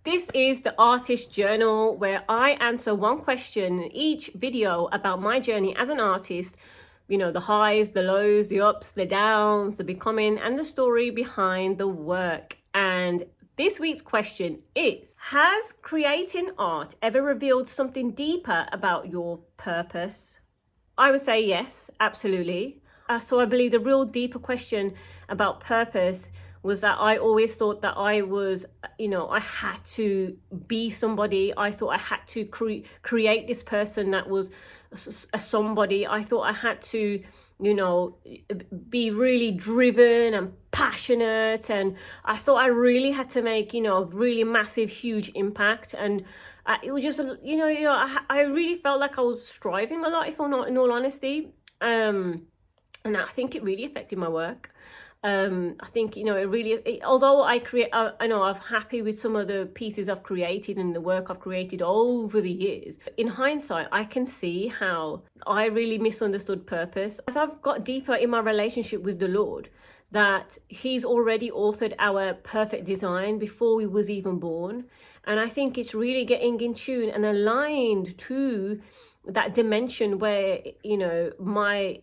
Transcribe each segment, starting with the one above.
This is the Artist Journal, where I answer one question in each video about my journey as an artist. You know, the highs, the lows, the ups, the downs, the becoming, and the story behind the work. And this week's question is, has creating art ever revealed something deeper about your purpose? I would say yes, absolutely. So I believe the real deeper question about purpose was that I always thought that I was, I had to be somebody. I thought I had to create this person that was a somebody. I thought I had to, be really driven and passionate. And I thought I really had to make, really massive, huge impact. And it was just, I really felt like I was striving a lot, if I'm not, in all honesty. And I think it really affected my work. I think, although I'm happy with some of the pieces I've created and the work I've created over the years. In hindsight, I can see how I really misunderstood purpose. As I've got deeper in my relationship with the Lord, that He's already authored our perfect design before we was even born. And I think it's really getting in tune and aligned to that dimension where my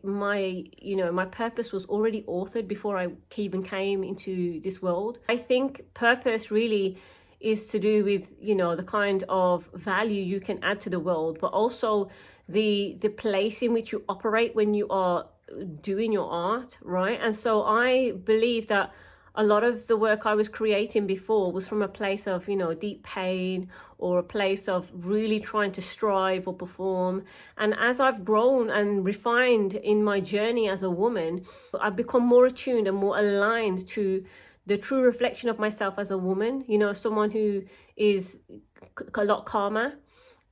purpose was already authored before I even came into this world. I think purpose really is to do with the kind of value you can add to the world, but also the place in which you operate when you are doing your art, right? And so I believe that a lot of the work I was creating before was from a place of, deep pain, or a place of really trying to strive or perform. And as I've grown and refined in my journey as a woman, I've become more attuned and more aligned to the true reflection of myself as a woman, someone who is a lot calmer.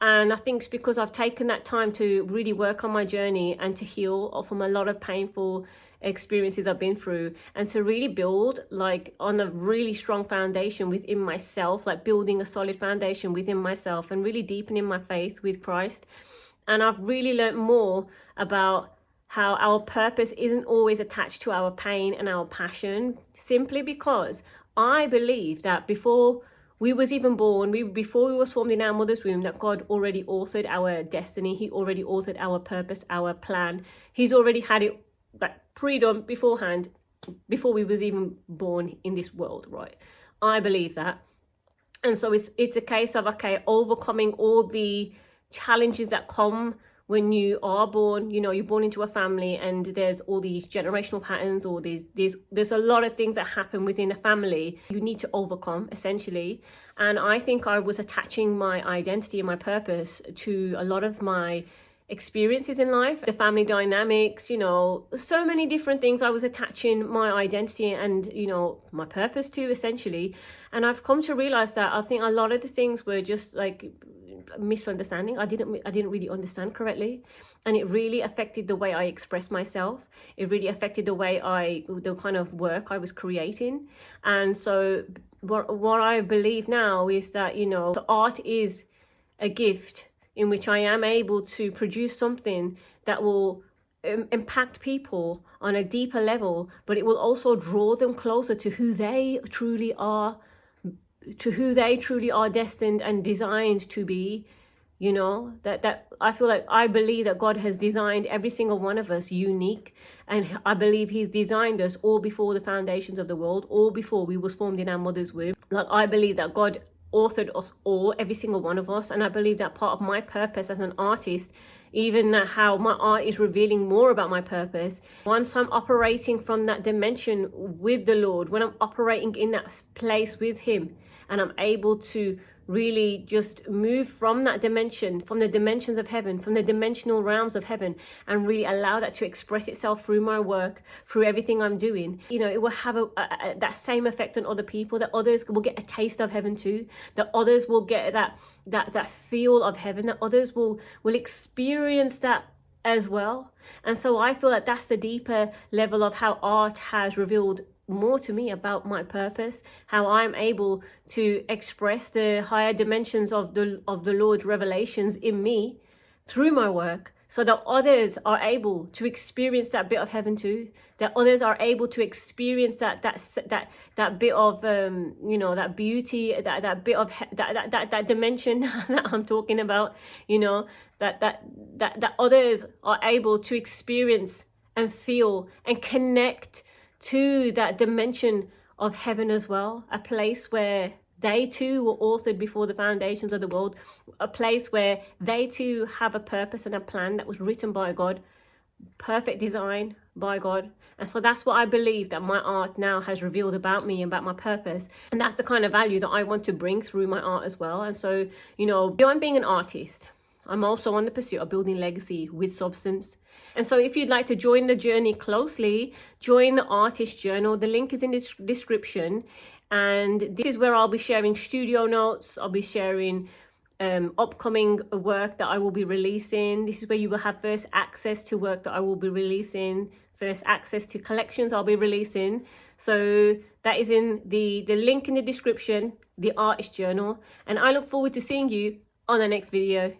And I think it's because I've taken that time to really work on my journey and to heal from a lot of painful experiences I've been through, and to really build on a really strong foundation within myself, building a solid foundation within myself and really deepening my faith with Christ. And I've really learned more about how our purpose isn't always attached to our pain and our passion, simply because I believe that before we was even born, before we was formed in our mother's womb, that God already authored our destiny. He already authored our purpose, our plan. He's already had it pre-done beforehand, before we was even born in this world, right? I believe that. And so it's a case of, overcoming all the challenges that come when you are born. You're born into a family, and there's all these generational patterns, or there's a lot of things that happen within a family you need to overcome, essentially. And I think I was attaching my identity and my purpose to a lot of my experiences in life, the family dynamics, so many different things I was attaching my identity and, my purpose to, essentially. And I've come to realize that I think a lot of the things were just misunderstanding. I didn't really understand correctly, and it really affected the way I expressed myself. It really affected the kind of work I was creating. And so what I believe now is that art is a gift in which I am able to produce something that will impact people on a deeper level, but it will also draw them closer to who they truly are, destined and designed to be. That I believe that God has designed every single one of us unique, and I believe He's designed us all before the foundations of the world, all before we was formed in our mother's womb. I believe that God authored us all, every single one of us. And I believe that part of my purpose as an artist, even how my art is revealing more about my purpose, once I'm operating from that dimension with the Lord, when I'm operating in that place with Him, and I'm able to really just move from that dimension, from the dimensions of heaven, from the dimensional realms of heaven, and really allow that to express itself through my work, through everything I'm doing, it will have that same effect on other people, that others will get a taste of heaven too, that others will get that feel of heaven, that others will experience that as well. And so I feel that that's the deeper level of how art has revealed more to me about my purpose, how I'm able to express the higher dimensions of the Lord's revelations in me through my work. so that others are able to experience that bit of heaven too, that others are able to experience that bit of you know, that beauty, that bit of that dimension that I'm talking about, you know, that others are able to experience and feel and connect to that dimension of heaven as well, a place where they too were authored before the foundations of the world, a place where they too have a purpose and a plan that was written by God, perfect design by God. And so that's what I believe that my art now has revealed about me, about my purpose. And that's the kind of value that I want to bring through my art as well. And so, you know, beyond being an artist, I'm also on the pursuit of building legacy with substance. And so if you'd like to join the journey closely, join the Artist Journal. The link is in the description. And this is where I'll be sharing studio notes. I'll be sharing upcoming work that I will be releasing. This is where you will have first access to work that I will be releasing, first access to collections I'll be releasing. So that is in the link in the description, the Artist Journal. And I look forward to seeing you on the next video.